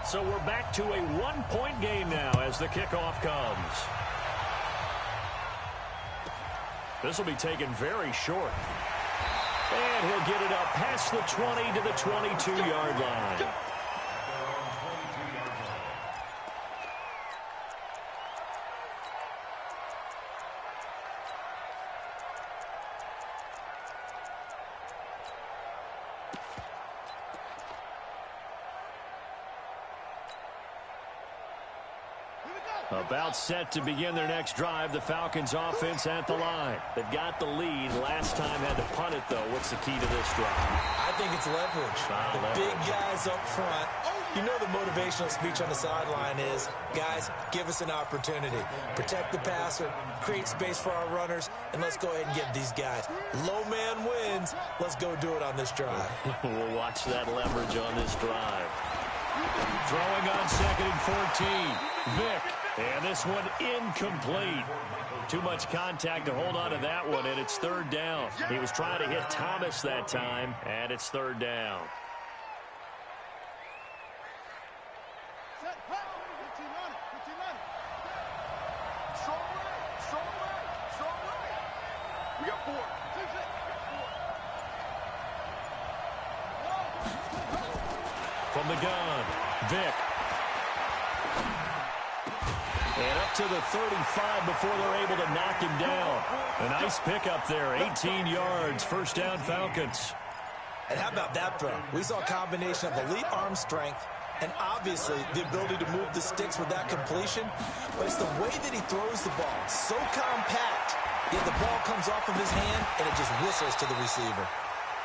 So we're back to a one-point game now as the kickoff comes. This will be taken very short. And he'll get it up past the 20 to the 22-yard line. About set to begin their next drive. The Falcons offense at the line. They've got the lead. Last time had to punt it, though. What's the key to this drive? I think it's leverage. Big guys up front. You know the motivational speech on the sideline is, guys, give us an opportunity. Protect the passer, create space for our runners, and let's go ahead and give these guys. Low man wins. Let's go do it on this drive. We'll watch that leverage on this drive. Throwing on 2nd and 14. Vick. And this one incomplete. Too much contact to hold on to that one, and it's 3rd down. He was trying to hit Thomas that time, and it's 3rd down. We got 4. From the gun, Vick. And up to the 35 before they're able to knock him down. A nice pickup there, 18 yards, 1st down Falcons. And how about that throw? We saw a combination of elite arm strength and obviously the ability to move the sticks with that completion. But it's the way that he throws the ball. So compact, yet the ball comes off of his hand and it just whistles to the receiver.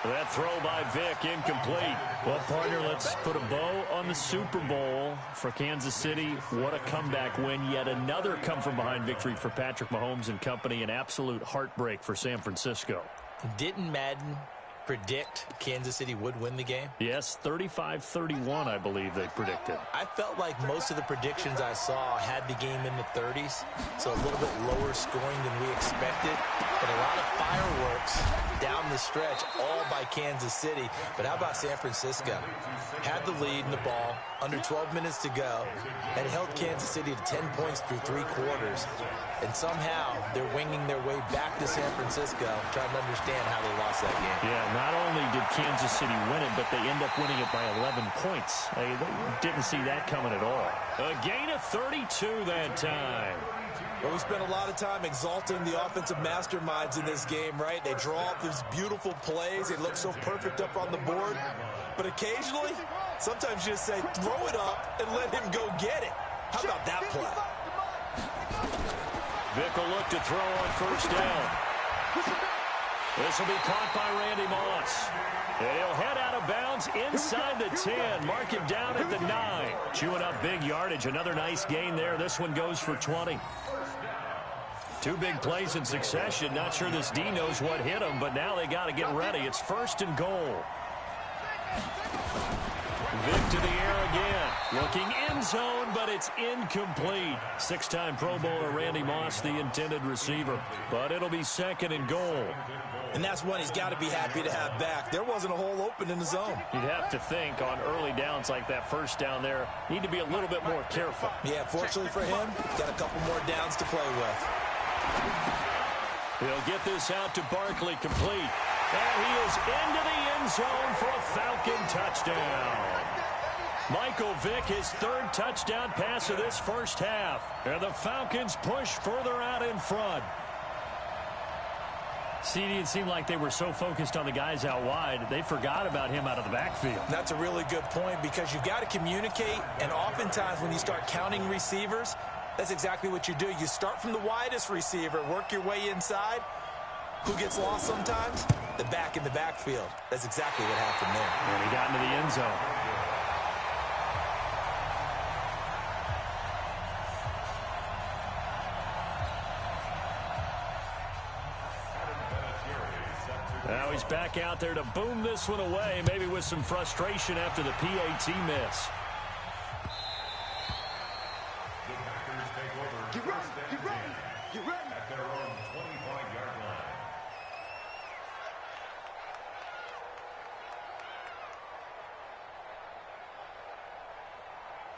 That throw by Vick, incomplete. Well, partner, let's put a bow on the Super Bowl for Kansas City. What a comeback win. Yet another come-from-behind victory for Patrick Mahomes and company. An absolute heartbreak for San Francisco. Didn't Madden predict Kansas City would win the game? Yes, 35-31, I believe they predicted. I felt like most of the predictions I saw had the game in the 30s, so a little bit lower scoring than we expected. But a lot of fireworks down the stretch, all by Kansas City. But how about San Francisco? Had the lead in the ball, under 12 minutes to go, and held Kansas City to 10 points through 3 quarters. And somehow they're winging their way back to San Francisco, trying to understand how they lost that game. Yeah, not only did Kansas City win it, but they end up winning it by 11 points. They didn't see that coming at all. A gain of 32 that time. Well, we spent a lot of time exalting the offensive masterminds in this game, right? They draw up these beautiful plays. They look so perfect up on the board. But occasionally, sometimes you just say, throw it up and let him go get it. How about that play? Vick will look to throw on 1st down. This will be caught by Randy Moss. And he'll head out of bounds inside the 10. Mark him down at the 9. Chewing up big yardage. Another nice gain there. This one goes for 20. 2 big plays in succession. Not sure this D knows what hit him, but now they got to get ready. It's 1st and goal. Vick to the air again. Looking end zone, but it's incomplete. 6-time Pro Bowler Randy Moss, the intended receiver. But it'll be 2nd and goal. And that's one he's got to be happy to have back. There wasn't a hole open in the zone. You'd have to think on early downs like that 1st down there, need to be a little bit more careful. Yeah, fortunately for him, got a couple more downs to play with. He'll get this out to Barkley, complete. And he is into the end zone for a Falcon touchdown. Michael Vick, his 3rd touchdown pass of this 1st half. And the Falcons push further out in front. CD, it seemed like they were so focused on the guys out wide, they forgot about him out of the backfield. That's a really good point because you've got to communicate, and oftentimes when you start counting receivers, that's exactly what you do. You start from the widest receiver, work your way inside. Who gets lost sometimes? The back in the backfield. That's exactly what happened there. And he got into the end zone. Now he's back out there to boom this one away, maybe with some frustration after the PAT miss. Get ready, get ready, get ready. At their own 25-yard line.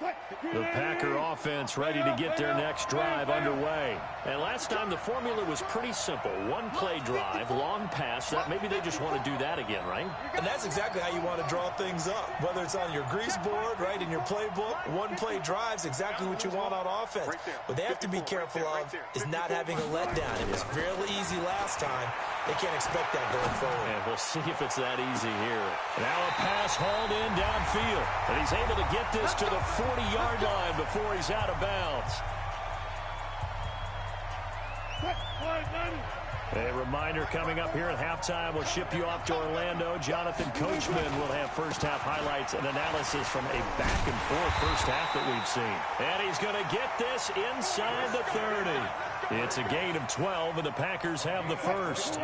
The Packer offense ready to get their next drive underway. And last time the formula was pretty simple. One play drive, long pass. That maybe they just want to do that again, right? And that's exactly how you want to draw things up. Whether it's on your grease board, right, in your playbook, one play drive's exactly what you want on offense. What they have to be careful of is not having a letdown. It was fairly easy last time. They can't expect that going forward. And we'll see if it's that easy here. Now a pass hauled in downfield. And he's able to get this to the 40-yard line before he's out of bounds. A reminder coming up here at halftime. We'll ship you off to Orlando. Jonathan Coachman will have first-half highlights and analysis from a back-and-forth first half that we've seen. And he's going to get this inside the 30. It's a gain of 12, and the Packers have the first.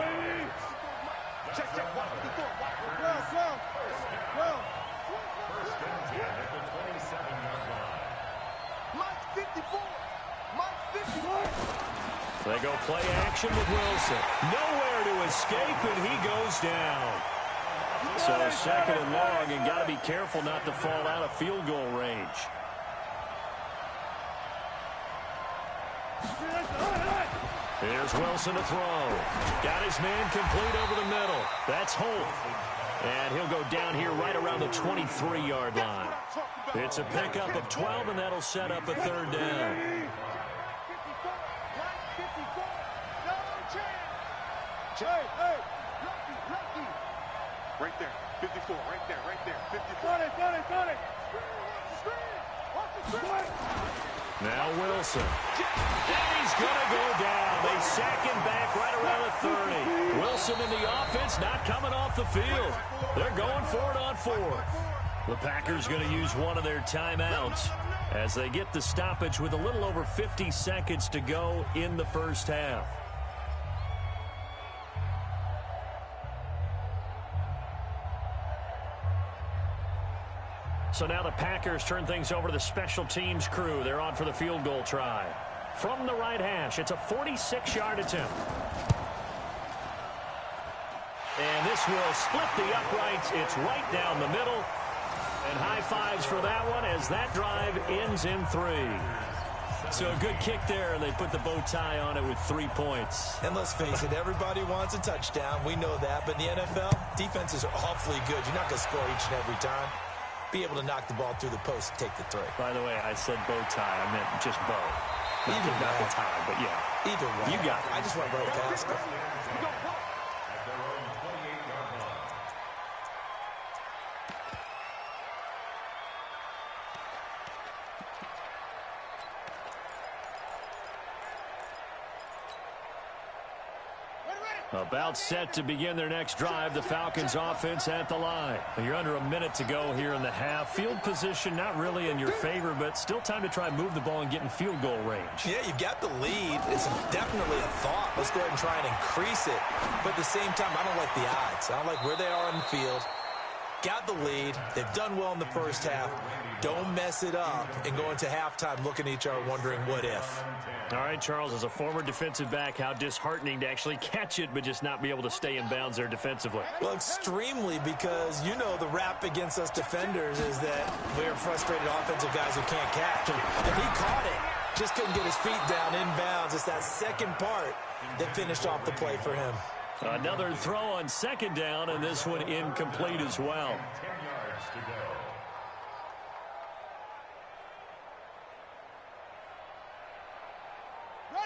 They go play action with Wilson. Nowhere to escape, and he goes down. So second and long, and got to be careful not to fall out of field goal range. Here's Wilson to throw. Got his man complete over the middle. That's Holt. And he'll go down here right around the 23-yard line. It's a pickup of 12, and that'll set up a third down. Right there, 54, right there, 54. Got it. Now Wilson. And he's going to go down. They sack him back right around the 30. Wilson in the offense not coming off the field. They're going for it on fourth. The Packers going to use one of their timeouts as they get the stoppage with a little over 50 seconds to go in the first half. So now the Packers turn things over to the special teams crew. They're on for the field goal try. From the right hash, it's a 46-yard attempt. And this will split the uprights. It's right down the middle. And high fives for that one as that drive ends in 3. So a good kick there, and they put the bow tie on it with 3 points. And let's face it, everybody wants a touchdown. We know that. But in the NFL, defenses are awfully good. You're not going to score each and every time. Be able to knock the ball through the post and take the three. By the way, I said bow tie. I meant just bow. Not the tie, but yeah. Either way. You got it. I just went right past it. About set to begin their next drive, the Falcons offense at the line. You're under a minute to go here in the half. Field position not really in your favor, but still time to try and move the ball and get in field goal range. Yeah, you've got the lead. It's definitely a thought. Let's go ahead and try and increase it. But at the same time, I don't like the odds. I don't like where they are on the field. Got the lead. They've done well in the first half. Don't mess it up and go into halftime looking at each other wondering what if. All right, Charles, as a former defensive back, how disheartening to actually catch it but just not be able to stay in bounds there defensively. Well, extremely, because you know the rap against us defenders is that we're frustrated offensive guys who can't catch. And he caught it. Just couldn't get his feet down in bounds. It's that second part that finished off the play for him. Another throw on second down, and this one incomplete as well. 10 yards to go.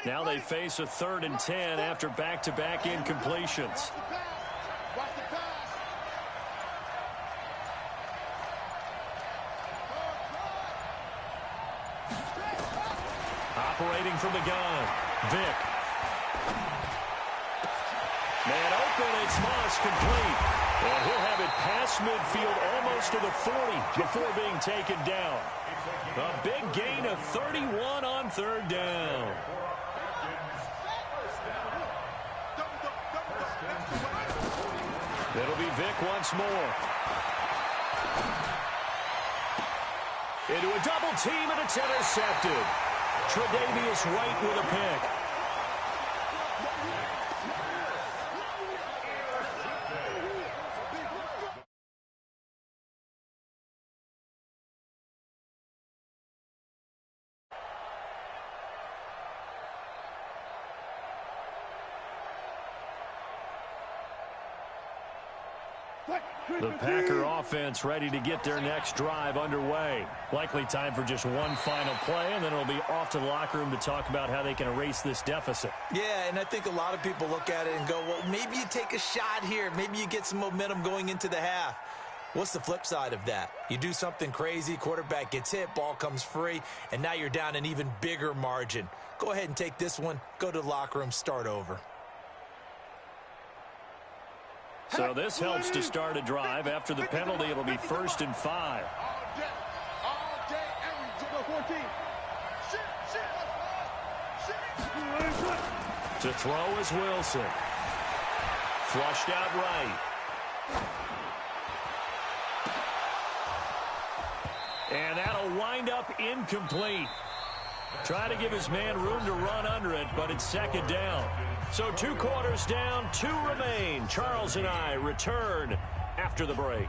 Now they face a 3rd and 10 after back-to-back incompletions. Operating from the gun, Vick. Man open, it's Moss complete. And he'll have it past midfield almost to the 40 before being taken down. A big gain of 31 on 3rd down. It'll be Vick once more. Into a double team, and it's intercepted. Tre'Davious White with a pick. The Packer offense ready to get their next drive underway. Likely time for just one final play, and then it'll be off to the locker room to talk about how they can erase this deficit. Yeah, and I think a lot of people look at it and go, well, maybe you take a shot here. Maybe you get some momentum going into the half. What's the flip side of that? You do something crazy, quarterback gets hit, ball comes free, and now you're down an even bigger margin. Go ahead and take this one, go to the locker room, start over. So this helps to start a drive. After the penalty, it'll be 1st and 5. All day, every day. 14. To throw is Wilson. Flushed out right. And that'll wind up incomplete. Try to give his man room to run under it, but it's 2nd down. So 2 quarters down, 2 remain. Charles and I return after the break.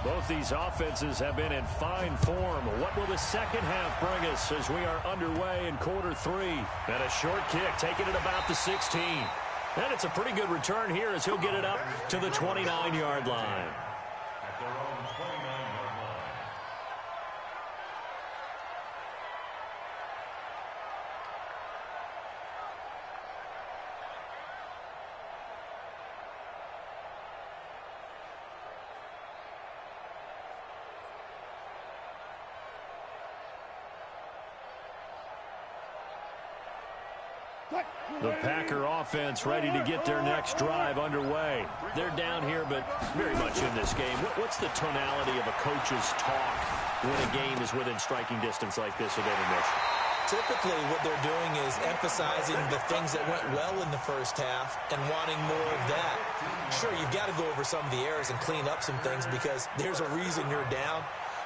Both these offenses have been in fine form. What will the second half bring us as we are underway in quarter 3? And a short kick taking it about the 16. And it's a pretty good return here as he'll get it up to the 29-yard line. At their own 29-yard line. The Packer offense ready to get their next drive underway. They're down here, but very much in this game. What's the tonality of a coach's talk when a game is within striking distance like this at intermission? Typically, what they're doing is emphasizing the things that went well in the first half and wanting more of that. Sure, you've got to go over some of the errors and clean up some things because there's a reason you're down.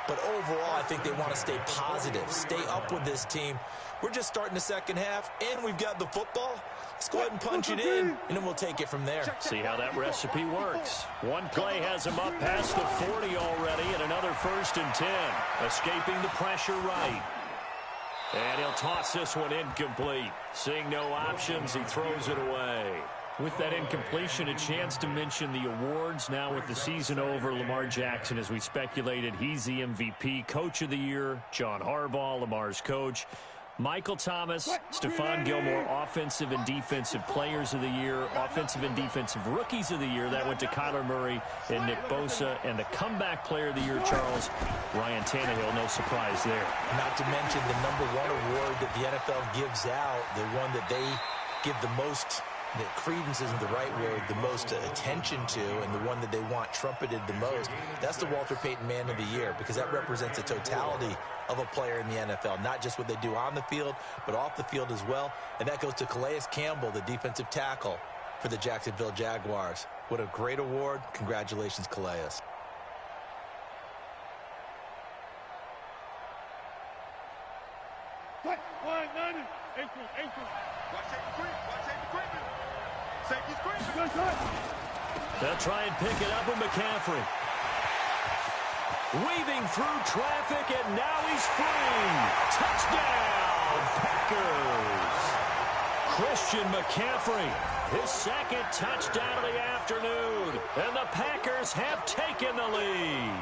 But overall, I think they want to stay positive, stay up with this team. We're just starting the second half, and we've got the football. Let's go ahead and punch it in, and then we'll take it from there. See how that recipe works. One play has him up past the 40 already, and another 1st and 10. Escaping the pressure right. And he'll toss this one incomplete. Seeing no options, he throws it away. With that incompletion, a chance to mention the awards. Now with the season over, Lamar Jackson, as we speculated, he's the MVP. Coach of the Year, John Harbaugh, Lamar's coach. Michael Thomas, Stephon Gilmore, Offensive and Defensive Players of the Year, Offensive and Defensive Rookies of the Year. That went to Kyler Murray and Nick Bosa. And the Comeback Player of the Year, Charles, Ryan Tannehill. No surprise there. Not to mention the #1 award that the NFL gives out, the one that they give the most, that credence isn't the right word, the most attention to, and the one that they want trumpeted the most. That's the Walter Payton Man of the Year, because that represents the totality of a player in the NFL, not just what they do on the field, but off the field as well. And that goes to Calais Campbell, the defensive tackle for the Jacksonville Jaguars. What a great award. Congratulations, Calais. They'll try and pick it up with McCaffrey. Weaving through traffic, and now he's free. Touchdown, Packers. Christian McCaffrey, his 2nd touchdown of the afternoon. And the Packers have taken the lead.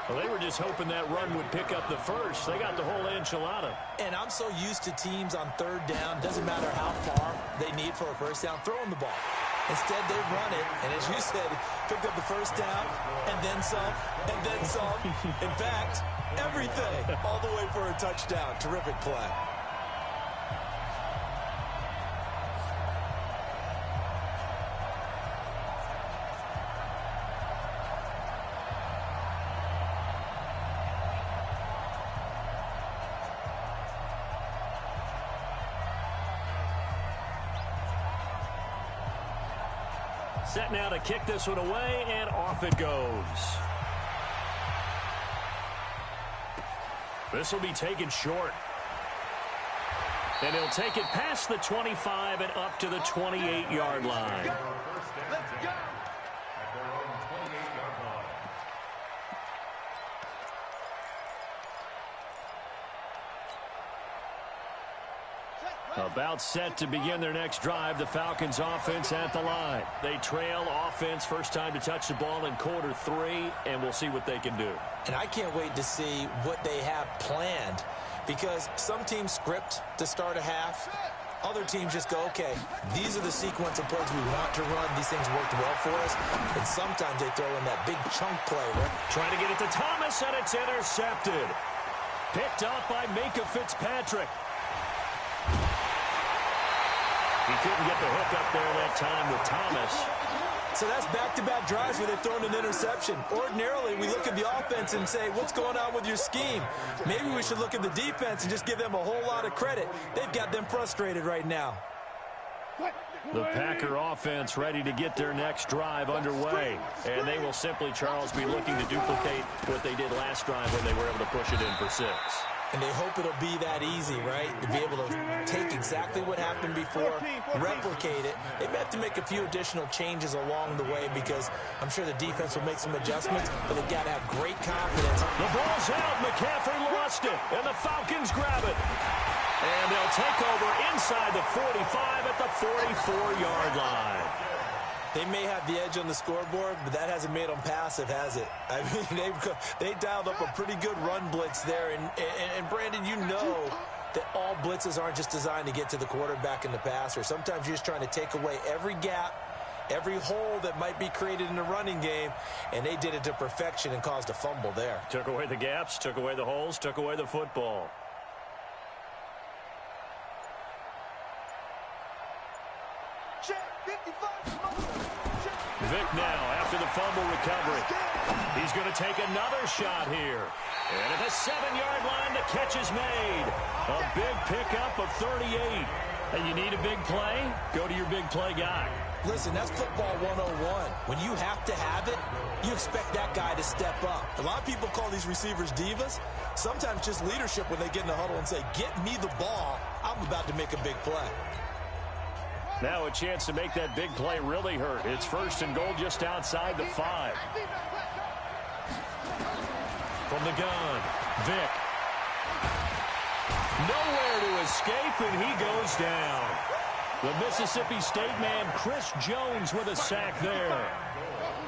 Well, they were just hoping that run would pick up the first. They got the whole enchilada. And I'm so used to teams on 3rd down, doesn't matter how far they need for a first down, throwing the ball. Instead, they run it, and as you said, picked up the first down, and then some, and then some. In fact, everything, all the way for a touchdown. Terrific play. Set now to kick this one away, and off it goes. This will be taken short. And he'll take it past the 25 and up to the 28-yard line. Let's go. At their own 28-yard line. About set to begin their next drive, the Falcons offense at the line. They trail offense, first time to touch the ball in quarter 3, and we'll see what they can do. And I can't wait to see what they have planned, because some teams script to start a half. Other teams just go, okay, these are the sequence of plays we want to run. These things worked well for us. And sometimes they throw in that big chunk play, right? Trying to get it to Thomas, and it's intercepted. Picked up by Minka Fitzpatrick. He couldn't get the hook up there that time with Thomas. So that's back-to-back drives where they've thrown an interception. Ordinarily, we look at the offense and say, what's going on with your scheme? Maybe we should look at the defense and just give them a whole lot of credit. They've got them frustrated right now. The Packer offense ready to get their next drive underway. And they will simply, Charles, be looking to duplicate what they did last drive when they were able to push it in for 6. And they hope it'll be that easy, right? To be able to take exactly what happened before, replicate it. They may have to make a few additional changes along the way, because I'm sure the defense will make some adjustments, but they've got to have great confidence. The ball's out. McCaffrey lost it, and the Falcons grab it. And they'll take over inside the 45 at the 44-yard line. They may have the edge on the scoreboard, but that hasn't made them passive, has it? I mean, they dialed up a pretty good run blitz there. And Brandon, you know that all blitzes aren't just designed to get to the quarterback and the passer. Sometimes you're just trying to take away every gap, every hole that might be created in the running game, and they did it to perfection and caused a fumble there. Took away the gaps, took away the holes, took away the football. Vic now after the fumble recovery. He's going to take another shot here. And at the 7-yard line, the catch is made. A big pickup of 38. And you need a big play? Go to your big play guy. Listen, that's football 101. When you have to have it, you expect that guy to step up. A lot of people call these receivers divas. Sometimes just leadership when they get in the huddle and say, get me the ball. I'm about to make a big play. Now a chance to make that big play really hurt. It's 1st and goal just outside the 5. From the gun, Vic. Nowhere to escape, and he goes down. The Mississippi State man, Chris Jones, with a sack there.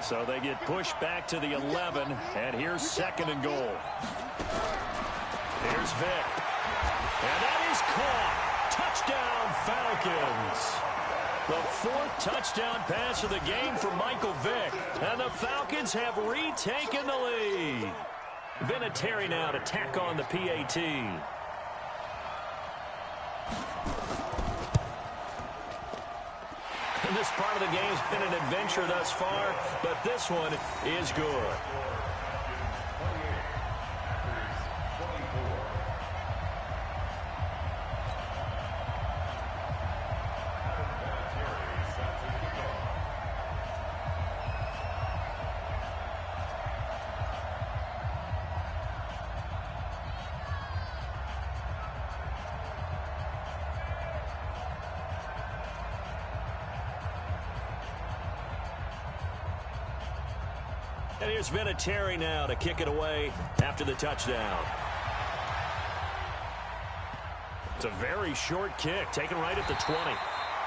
So they get pushed back to the 11, and here's 2nd and goal. Here's Vic. And that is caught. Touchdown, Falcons. The 4th touchdown pass of the game for Michael Vick. And the Falcons have retaken the lead. Vinatieri now to tack on the PAT. And this part of the game's been an adventure thus far, but this one is good. And here's Vinatieri now to kick it away after the touchdown. It's a very short kick, taken right at the 20.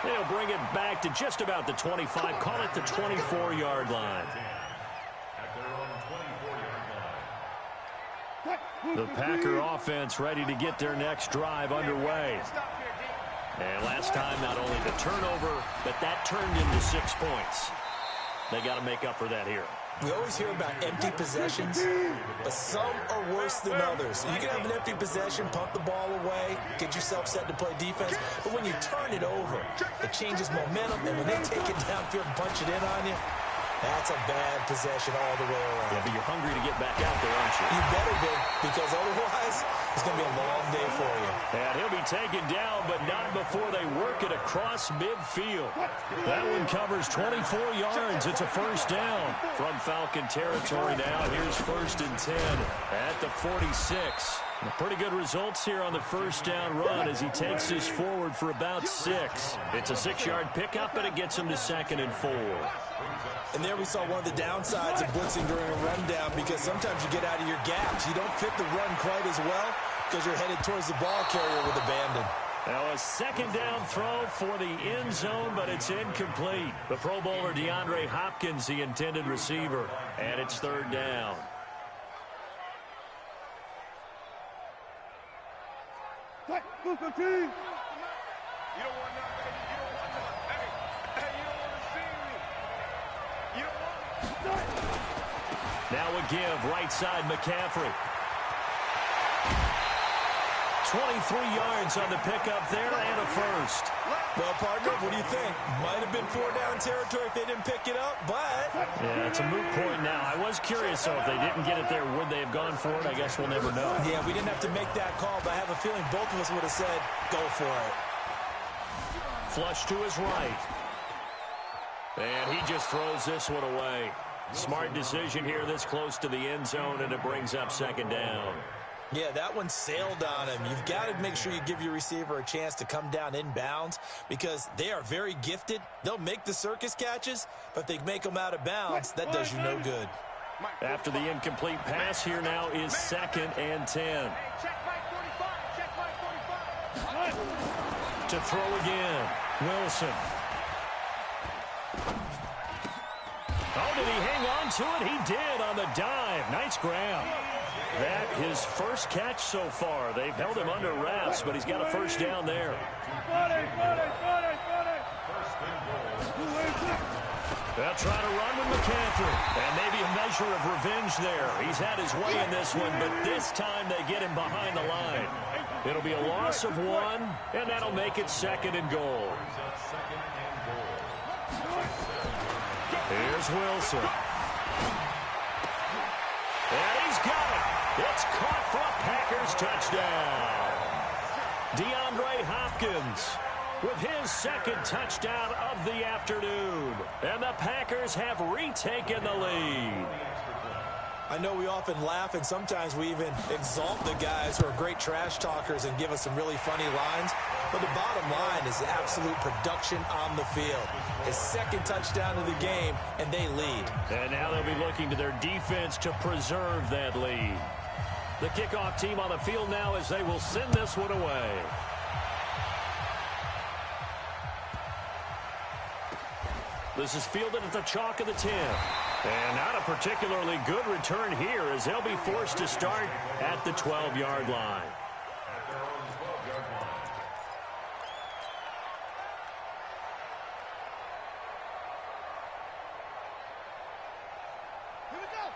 They'll bring it back to just about the 25, call it the 24-yard line. The Packer offense ready to get their next drive underway. And last time, not only the turnover, but that turned into 6 points. They got to make up for that here. We always hear about empty possessions, but some are worse than others. You can have an empty possession, pump the ball away, get yourself set to play defense, but when you turn it over, it changes momentum, and when they take it downfield and punch it in on you, that's a bad possession all the way around. Yeah, but you're hungry to get back out there, aren't you? You better be, because otherwise, it's going to be a long day for you. And he'll be taken down, but not before they work it across midfield. That one covers 24 yards. It's a 1st down from Falcon territory now. Here's 1st and 10 at the 46. Pretty good results here on the first down run as he takes this forward for about 6. It's a 6-yard pickup, and it gets him to 2nd and 4. And there we saw one of the downsides of blitzing during a rundown, because sometimes you get out of your gaps. You don't fit the run quite as well because you're headed towards the ball carrier with abandon. Now a 2nd down throw for the end zone, but it's incomplete. The Pro Bowler DeAndre Hopkins, the intended receiver, and it's 3rd down. You don't want none, baby. You don't want none. Hey, you don't want to see me. You don't want it. Now a give, right side McCaffrey. 23 yards on the pickup there and a first. Well, partner, what do you think? Might have been 4-down territory if they didn't pick it up, but... Yeah, it's a moot point now. I was curious, though, if they didn't get it there, would they have gone for it? I guess we'll never know. Yeah, we didn't have to make that call, but I have a feeling both of us would have said, go for it. Flush to his right. And he just throws this one away. Smart decision here this close to the end zone, and it brings up 2nd down. Yeah, that one sailed on him. You've got to make sure you give your receiver a chance to come down inbounds because they are very gifted. They'll make the circus catches, but if they make them out of bounds, that does you no good. After the incomplete pass, here now is 2nd and 10. Check my 45. Check my 45. To throw again, Wilson. Oh, did he hang on to it? He did on the dive. Nice grab. That his first catch so far. They've held him under wraps, but he's got a first down there. They'll try to run with McCaffrey. And maybe a measure of revenge there. He's had his way in this one, but this time they get him behind the line. It'll be a loss of 1, and that'll make it 2nd and goal. Here's Wilson. And he's got it. It's caught for a Packers touchdown. DeAndre Hopkins with his 2nd touchdown of the afternoon. And the Packers have retaken the lead. I know we often laugh, and sometimes we even exalt the guys who are great trash talkers and give us some really funny lines. But the bottom line is absolute production on the field. His 2nd touchdown of the game, and they lead. And now they'll be looking to their defense to preserve that lead. The kickoff team on the field now as they will send this one away. This is fielded at the chalk of the 10. And not a particularly good return here as they'll be forced to start at the 12-yard line.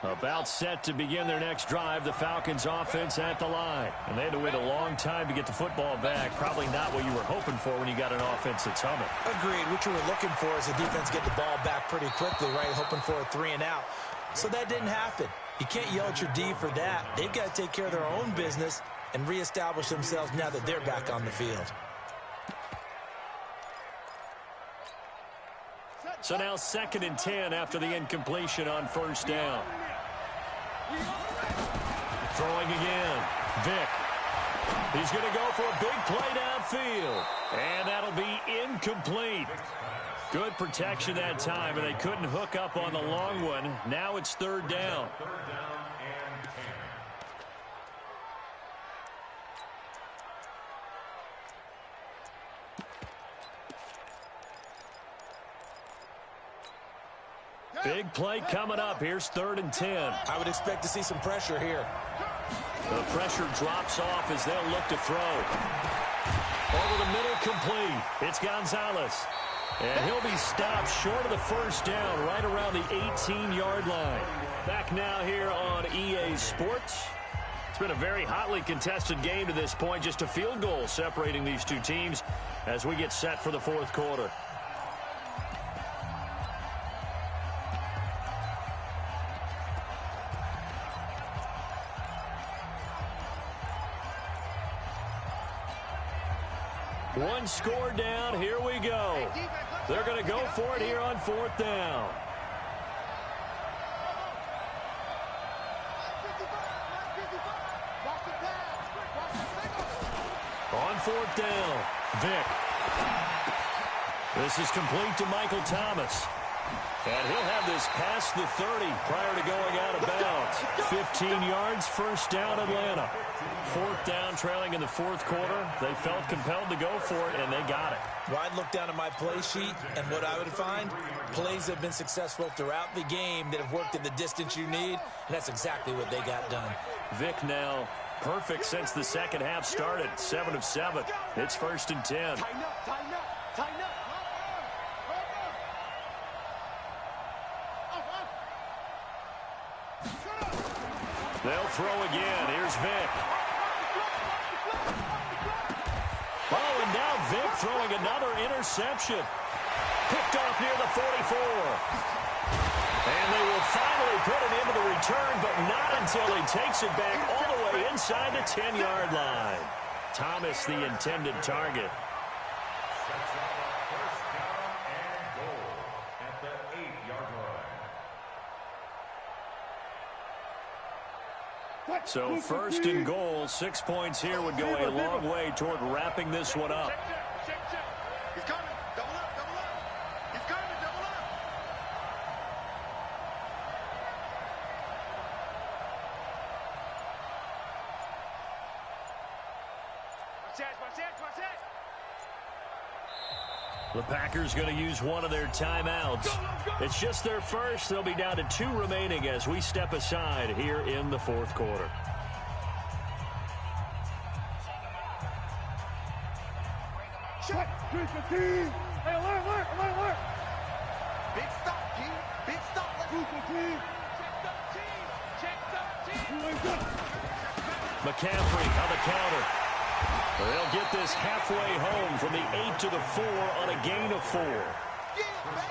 About set to begin their next drive, the Falcons offense at the line. And they had to wait a long time to get the football back. Probably not what you were hoping for when you got an offense that's humming. Agreed. What you were looking for is the defense get the ball back pretty quickly, right? Hoping for a 3 and out. So that didn't happen. You can't yell at your D for that. They've got to take care of their own business and reestablish themselves now that they're back on the field. So now 2nd and 10 after the incompletion on first down. Throwing again. Vick. He's going to go for a big play downfield. And that'll be incomplete. Good protection that time, and they couldn't hook up on the long one. Now it's 3rd down. Big play coming up. Here's 3rd and 10. I would expect to see some pressure here. The pressure drops off as they'll look to throw. Over the middle, complete. It's Gonzalez. And he'll be stopped short of the first down right around the 18-yard line. Back now here on EA Sports. It's been a very hotly contested game to this point. Just a field goal separating these two teams as we get set for the 4th quarter. One score down. Here we go. They're going to go for it here on 4th down. fourth down. Vick. This is complete to Michael Thomas. And he'll have this past the 30 prior to going out of bounds. 15 yards, first down, Atlanta. Fourth down, trailing in the fourth quarter. They felt compelled to go for it, and they got it. Well, I'd look down at my play sheet, and what I would find, plays that have been successful throughout the game that have worked at the distance you need, and that's exactly what they got done. Vick now perfect since the second half started. 7 of 7. It's first and 10. Tighten up, tighten up, tighten up. They'll throw again. Here's Vick. Oh, and now Vick throwing another interception. Picked off near the 44. And they will finally put it into the return, but not until he takes it back all the way inside the 10-yard line. Thomas, the intended target. Sets up a first down and goal at the 8-yard line. So first and goal, 6 points here would go a long way toward wrapping this one up. He's coming. Double up, double up. He's coming, double up. Watch it. The Packers going to use one of their timeouts. It's just their first. They'll be down to 2 remaining as we step aside here in the fourth quarter. Check. Hey, alert. Big stop, team. Big stop. Check. McCaffrey on the counter. They'll get this halfway home from the 8 to the 4 on a gain of 4.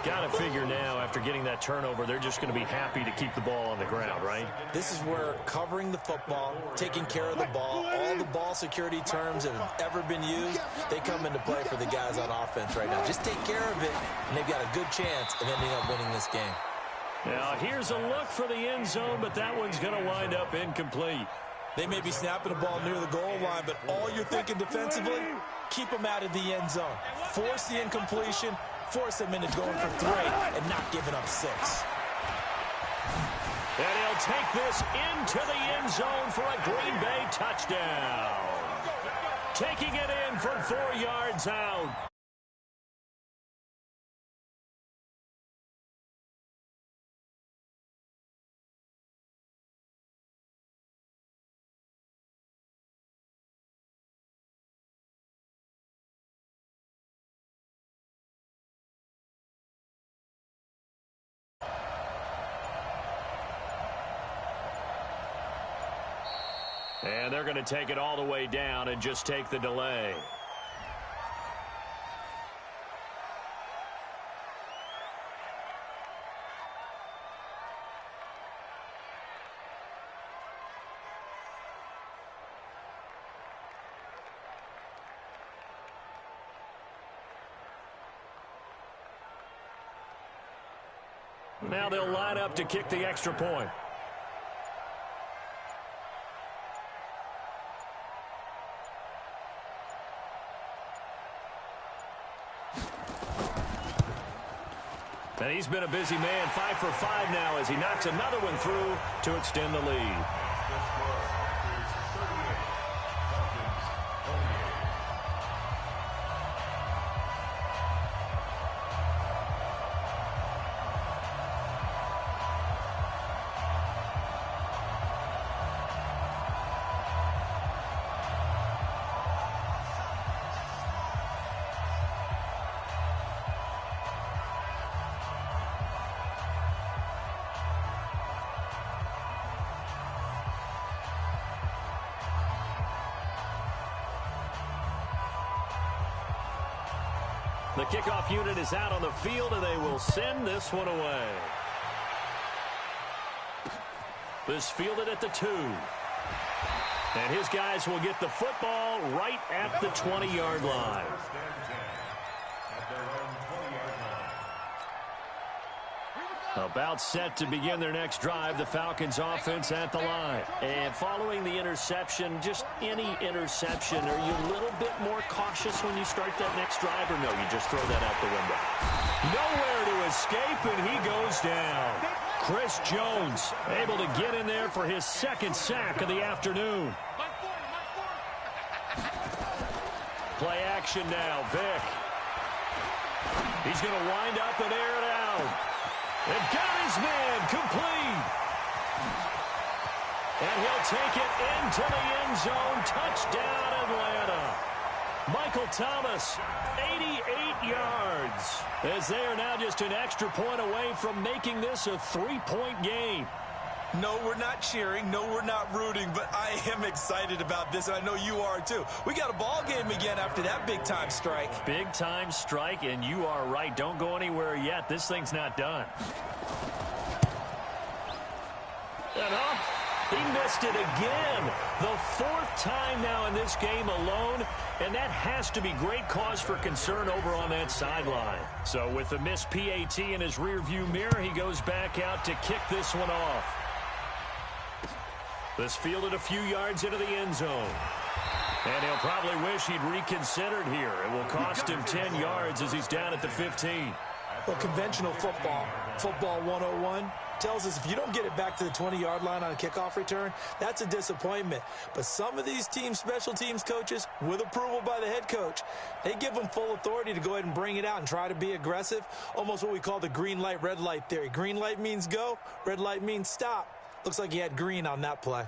Got to figure now, after getting that turnover, they're just going to be happy to keep the ball on the ground, right? This is where covering the football, taking care of the ball, all the ball security terms that have ever been used, they come into play for the guys on offense right now. Just take care of it, and they've got a good chance of ending up winning this game. Now, here's a look for the end zone, but that one's going to wind up incomplete. They may be snapping the ball near the goal line, but all you're thinking defensively, keep them out of the end zone. Force the incompletion, force them into going for 3 and not giving up 6. And he'll take this into the end zone for a Green Bay touchdown. Taking it in from 4 yards out. And they're going to take it all the way down and just take the delay. Now they'll line up to kick the extra point. And he's been a busy man, 5 for 5 now as he knocks another one through to extend the lead. The kickoff unit is out on the field, and they will send this one away. This fielded at the 2. And his guys will get the football right at the 20-yard line. About set to begin their next drive, the Falcons offense at the line. And following the interception, just any interception, are you a little bit more cautious when you start that next drive, or no, you just throw that out the window? Nowhere to escape, and he goes down. Chris Jones able to get in there for his second sack of the afternoon. Play action now, Vic. He's going to wind up and air it out. And got his man complete. And he'll take it into the end zone. Touchdown, Atlanta. Michael Thomas, 88 yards. As they are now just an extra point away from making this a 3-point game. No, we're not cheering. No, we're not rooting. But I am excited about this, and I know you are too. We got a ball game again after that big-time strike. Big-time strike, and you are right. Don't go anywhere yet. This thing's not done. He missed it again. The fourth time now in this game alone, and that has to be great cause for concern over on that sideline. So with the missed PAT in his rearview mirror, he goes back out to kick this one off. This fielded a few yards into the end zone. And he'll probably wish he'd reconsidered here. It will cost him 10 yards as he's down at the 15. Well, conventional football 101, tells us if you don't get it back to the 20-yard line on a kickoff return, that's a disappointment. But some of these teams, special teams coaches, with approval by the head coach, they give them full authority to go ahead and bring it out and try to be aggressive, almost what we call the green light, red light theory. Green light means go, red light means stop. Looks like he had green on that play.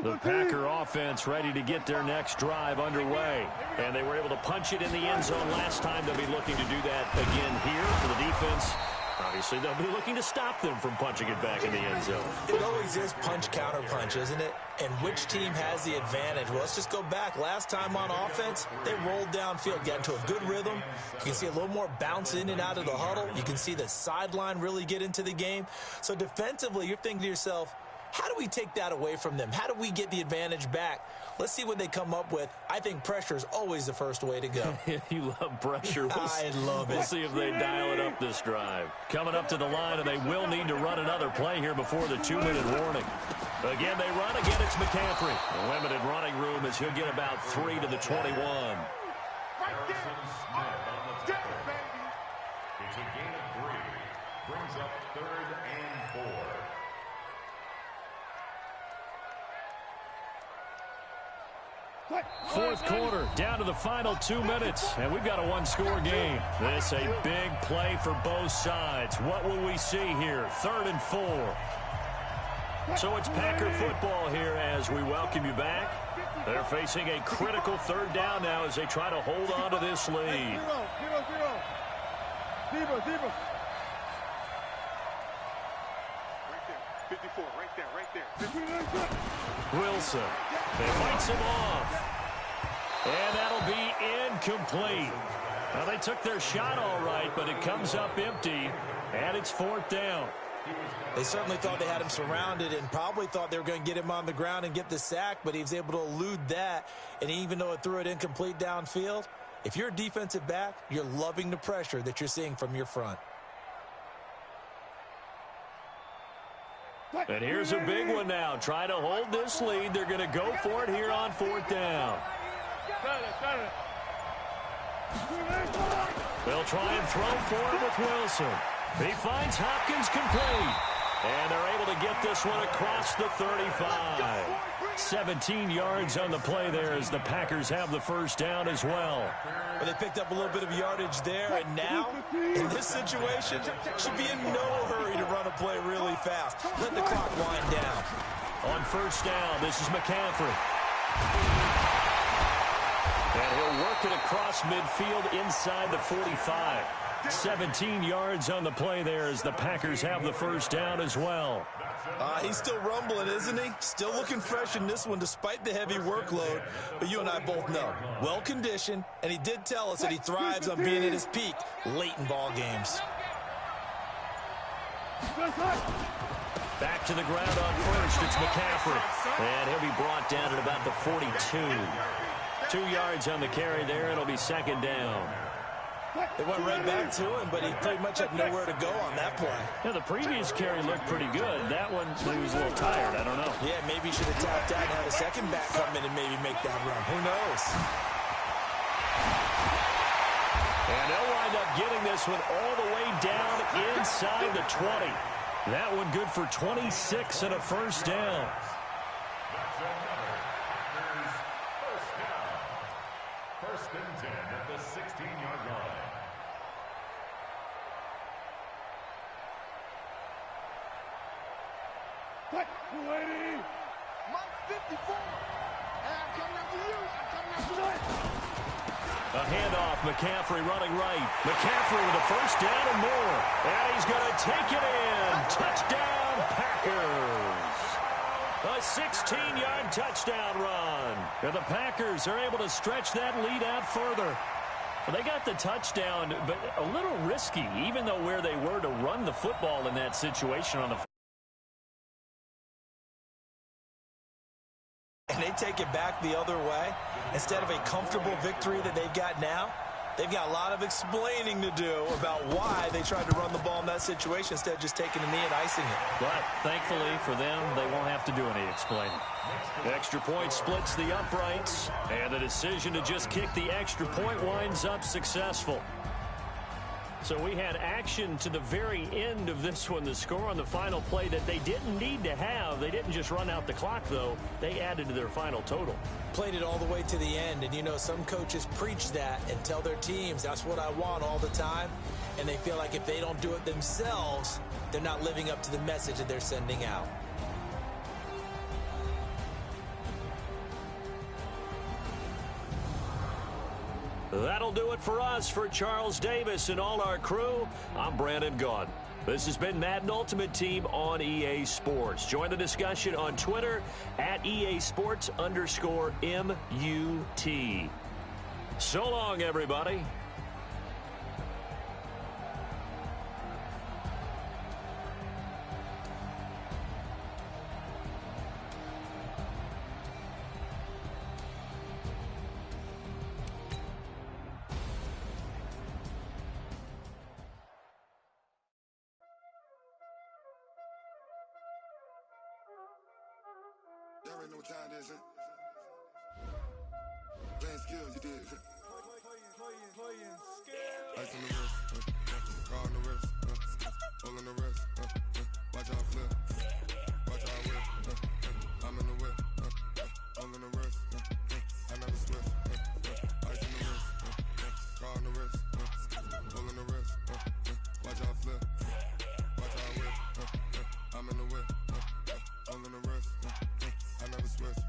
The Packer offense ready to get their next drive underway. And they were able to punch it in the end zone last time. They'll be looking to do that again here for the defense. Obviously, they'll be looking to stop them from punching it back in the end zone. It always is punch-counter-punch, isn't it? And which team has the advantage? Well, let's just go back. Last time on offense, they rolled downfield, got into a good rhythm. You can see a little more bounce in and out of the huddle. You can see the sideline really get into the game. So defensively, you're thinking to yourself, how do we take that away from them? How do we get the advantage back? Let's see what they come up with. I think pressure is always the first way to go. You love pressure. I love it. We'll see if they dial it up this drive. Coming up to the line, and they will need to run another play here before the 2-minute warning. Again, they run. Again, it's McCaffrey. A limited running room as he'll get about 3 to the 21. Harrison Smith on the tackle. It's a gain of 3. Brings up 3rd and 4. Fourth quarter, down to the final 2 minutes, and we've got a one-score game. This a big play for both sides. What will we see here? 3rd and 4. So it's Packer football here as we welcome you back. They're facing a critical 3rd down now as they try to hold on to this lead. Zero. 54, right there. Wilson. It fights him off. And that'll be incomplete. Now, they took their shot all right, but it comes up empty, and it's 4th down. They certainly thought they had him surrounded and probably thought they were going to get him on the ground and get the sack, but he was able to elude that. And even though it threw it incomplete downfield, if you're a defensive back, you're loving the pressure that you're seeing from your front. And here's a big one now. Try to hold this lead. They're going to go for it here on 4th down. They'll try and throw for it with Wilson. He finds Hopkins complete. And they're able to get this one across the 35. 17 yards on the play there as the Packers have the 1st down as well. But they picked up a little bit of yardage there, and now, in this situation, should be in no hurry to run a play really fast. Let the clock wind down. On 1st down, this is McCaffrey. And he'll work it across midfield inside the 45. 17 yards on the play there as the Packers have the 1st down as well. He's still rumbling, isn't he? Still looking fresh in this one despite the heavy workload. But you and I both know, well-conditioned, and he did tell us that he thrives on being at his peak late in ball games. Back to the ground on 1st, it's McCaffrey. And he'll be brought down at about the 42. 2 yards on the carry there, it'll be 2nd down. It went right back to him, but he pretty much had nowhere to go on that play. Yeah, the previous carry looked pretty good. That one, he was a little tired. I don't know. Yeah, maybe he should have tapped out and had a second back come in and maybe make that run. Who knows? And they'll wind up getting this one all the way down inside the 20. That one good for 26 and a first down. That's another Packers first down. First and 10 at the 16-yard line. Take 280. Mike 54. And I'm coming after you. I'm coming after you. A handoff, McCaffrey running right. McCaffrey with a first down and more. And he's going to take it in. Touchdown, Packers. A 16-yard touchdown run. And the Packers are able to stretch that lead out further. Well, they got the touchdown, but a little risky, even though where they were to run the football in that situation on the And they take it back the other way. Instead of a comfortable victory that they've got now, they've got a lot of explaining to do about why they tried to run the ball in that situation instead of just taking a knee and icing it. But thankfully for them, they won't have to do any explaining. The extra point splits the uprights, and the decision to just kick the extra point winds up successful. So we had action to the very end of this one. The score on the final play that they didn't need to have. They didn't just run out the clock, though. They added to their final total. Played it all the way to the end. And, you know, some coaches preach that and tell their teams, that's what I want all the time. And they feel like if they don't do it themselves, they're not living up to the message that they're sending out. That'll do it for us. For Charles Davis and all our crew, I'm Brandon Gaudin. This has been Madden Ultimate Team on EA Sports. Join the discussion on Twitter at EA Sports_MUT. So long, everybody. Y'all already know what time it is, huh? Playing skills, you did. Playing skills. Ice on the wrist, car on the wrist, hole on the wrist, watch how I flip, watch how I whip, I'm in the whip, hole on the wrist, I never switch, ice on the wrist, car on the wrist, hole on the wrist, watch how I flip, watch how I whip, I'm in the whip, hole on the wrist, I never switch,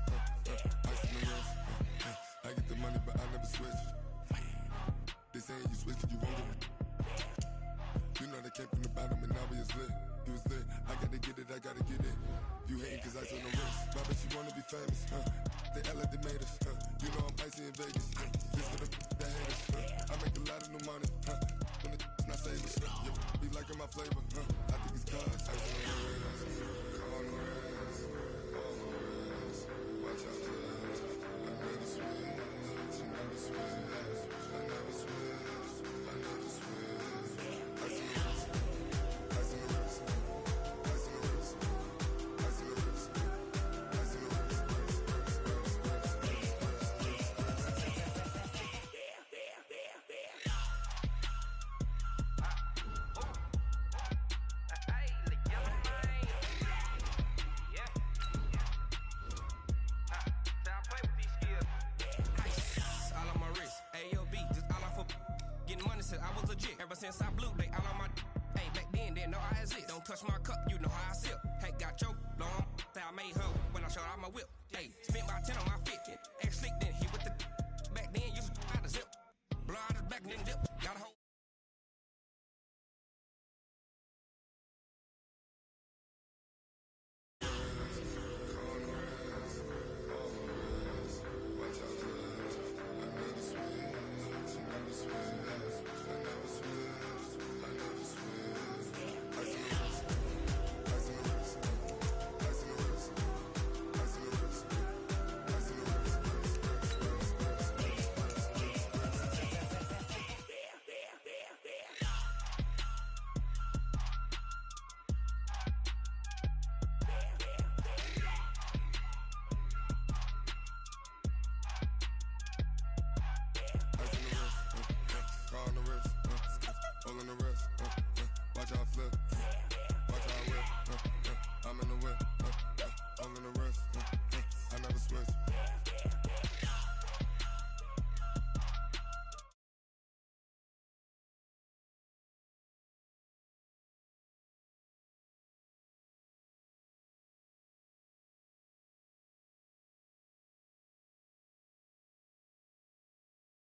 ice on the wrist, I get the money but I never switch. They saying you switch cause you won't get it. You know they came from the bottom and now we is lit. You was lit, I gotta get it, I gotta get it. You hating cause ice on the wrist, but I bet you wanna be famous, They act like they made us, You know I'm icy in Vegas, This for the that hate us, I make a lot of new money, When the not savers, be liking my flavor, I think it's cause ice on the wrist, on the wrist, watch out for this, I never switch, I never switch. I was legit ever since I blew they all on my hey back then didn't know I exist. Don't touch my cup, you know how I sip. Hey, got choked long that I made her when I showed out my whip. Hey, spent about 10 on my fit. Ex slick then he with the back then used to out the zip. Blow out his back and then dip. Got a whole all in the rest.